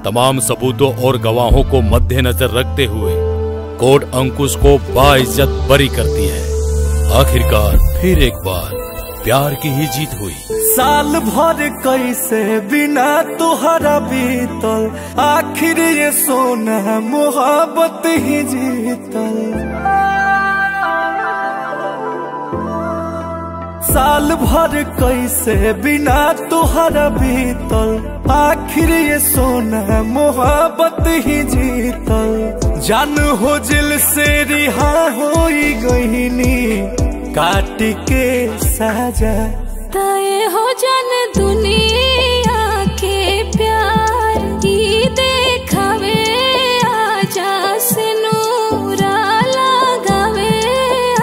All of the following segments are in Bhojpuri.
तमाम सबूतों और गवाहों को मद्देनजर रखते हुए कोर्ट अंकुश को बाइज्जत बरी करती है। आखिरकार फिर एक बार प्यार की ही जीत हुई। साल भर कैसे बिना तुहरा बीतल, आखिर ये सोना मोहब्बत ही जीतल। साल भर कैसे बिना तुहरा बीतल, आखिर ये सोना मोहब्बत ही जीतल। जान हो दिल से रिहा हो गईनी, काट के साजा तय हो जान दुनिया के प्यार की देखावे, आजा से नूरा लगावे,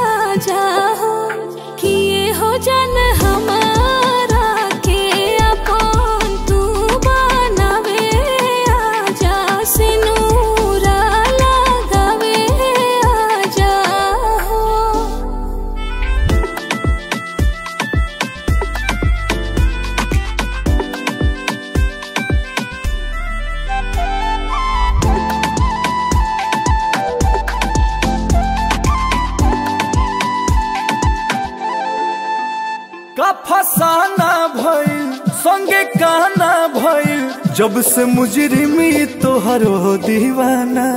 आजा हो किए हो जान हमारा के अपन तू बनावे, आजा से नूरा लगावे, आजा हो। का फसाना भइल संगे काना भइल, जब से मुजरिमी तोहरो दीवाना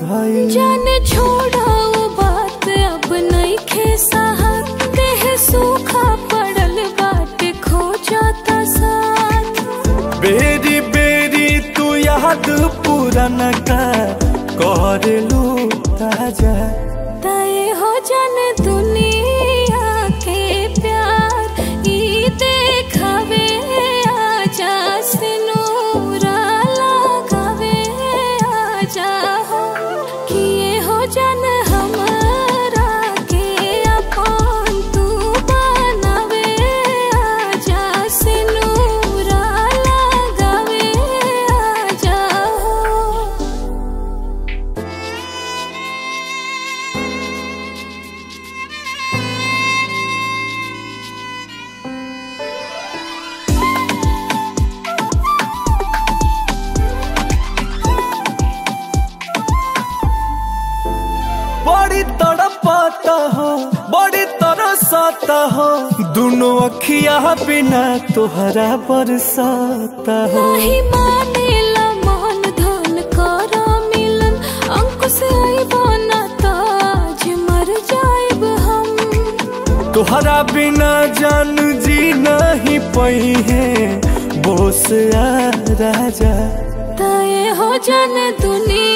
भइल। जाने छोड़ा वो बात अब नहीं खेसा, देह सूखा पड़ल बाटे खो जाता साथ। बेरी बेरी तू याद पुराना का कर लू ताजा, तय हो जान दुनिया के प्यार ई देखावे, आजा से नूरा लगावे, आजा हो किए हो जान हमारा के अपन तू बनावे, आजा से नूरा लगावे, आजा हो। बड़ी तड़पाता हो, बड़ी तरसाता हो, दोनों अखिया बिना तुहरा बरसाता हो। नहीं मानेला मन धन करा मिलन, अंकुश आइबो ना ताज मर जाइब हम। तुहरा बिना जान जी नहीं पई है, बोस आ राजा तय हो जान दुनिया